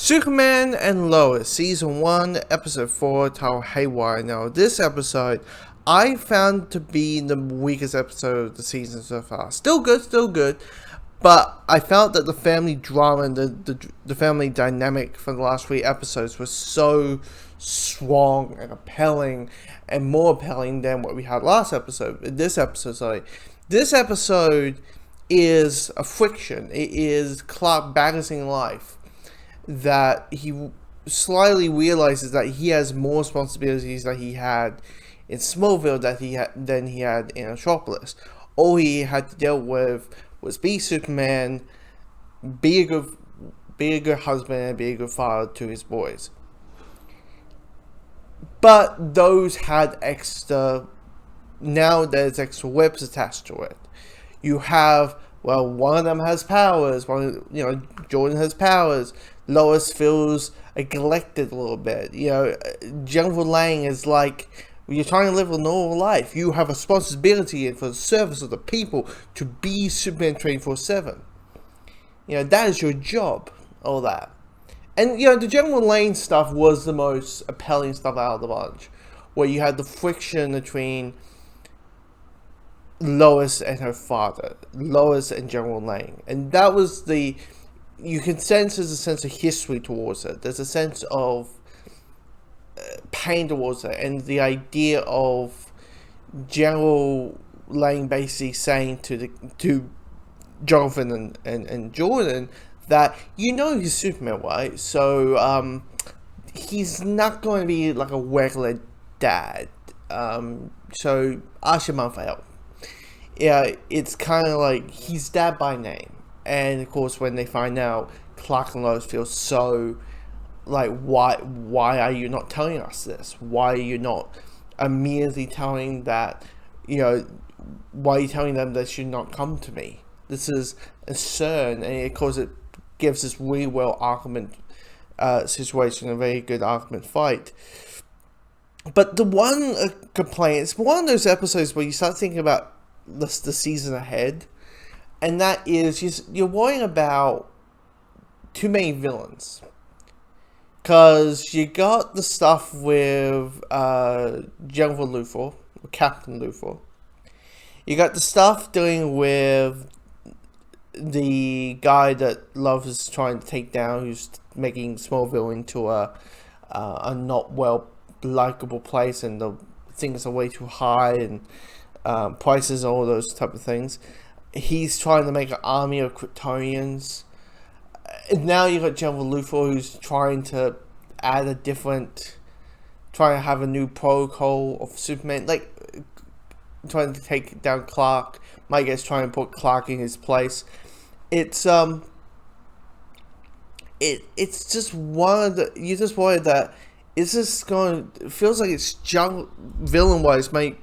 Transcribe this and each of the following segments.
Superman and Lois, Season 1, Episode 4, titled Haywire. Now, this episode, I found to be the weakest episode of the season so far. Still good, but I felt that the family drama and the family dynamic for the last 3 episodes was so strong and appealing, and more appealing than what we had last episode. This episode is a friction. It is Clark balancing life. That he slightly realizes that he has more responsibilities that he had in Smallville than he had in Metropolis. All he had to deal with was be Superman, be a good husband, and be a good father to his boys. But those had extra. Now there's extra webs attached to it. You have, well, one of them has powers. Jordan has powers. Lois feels neglected a little bit. General Lang is like, you're trying to live a normal life. You have a responsibility for the service of the people to be Superman 24/7. That is your job. All that. And, the General Lang stuff was the most appealing stuff out of the bunch. Where you had the friction between Lois and her father. Lois and General Lang. And that was you can sense there's a sense of history towards it. There's a sense of pain towards it. And the idea of General Lang basically saying to Jonathan and Jordan that, he's Superman, right? So he's not going to be like a regular dad. So ask your mom for help. Yeah, it's kind of like he's dad by name. And of course, when they find out, Clark and Lois feel so like, why are you not telling us this? Why are you not immediately telling that, why are you telling them they should not come to me? This is absurd. And of course, it gives this really well argument situation, a very good argument fight. But the one complaint, it's one of those episodes where you start thinking about the season ahead. And that is, you're worrying about too many villains. Because you got the stuff with General Luthor, or Captain Luthor. You got the stuff dealing with the guy that Love is trying to take down, who's making Smallville into a not well likable place, and the things are way too high, and prices, all those type of things. He's trying to make an army of Kryptonians. And now you got General Luthor, who's trying to trying to have a new protocol of Superman, like trying to take down Clark. Mike is trying to put Clark in his place. It's it's just one of the, you just worry that is this going, it feels like it's villain wise might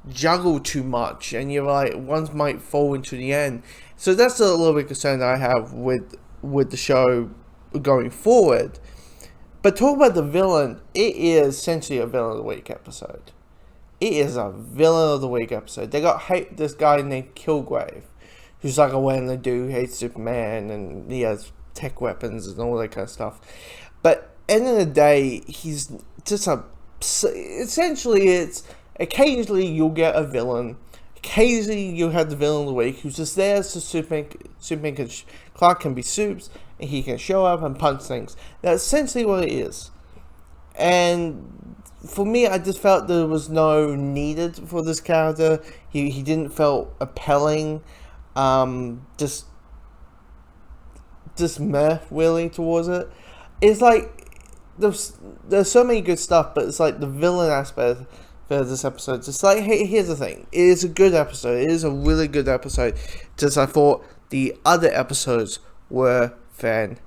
juggle too much, and you're like, one might fall into the end. So that's a little bit concern that I have with the show going forward. But talk about the villain, it is essentially a villain of the week episode. It is a villain of the week episode. They got this guy named Kilgrave, who's like a whaling dude, hates Superman, and he has tech weapons and all that kind of stuff. But end of the day, he's just essentially it's, occasionally you'll get a villain. Occasionally you'll have the villain of the week who's just there so Superman can, Clark can be Supes, and he can show up and punch things. That's essentially what it is. And for me, I just felt there was no needed for this character. He didn't feel appealing. Just meh really towards it. It's like there's so many good stuff, but it's like the villain aspect for this episode. Just like, hey, here's the thing. It is a good episode. It is a really good episode. Just I thought the other episodes were fantastic.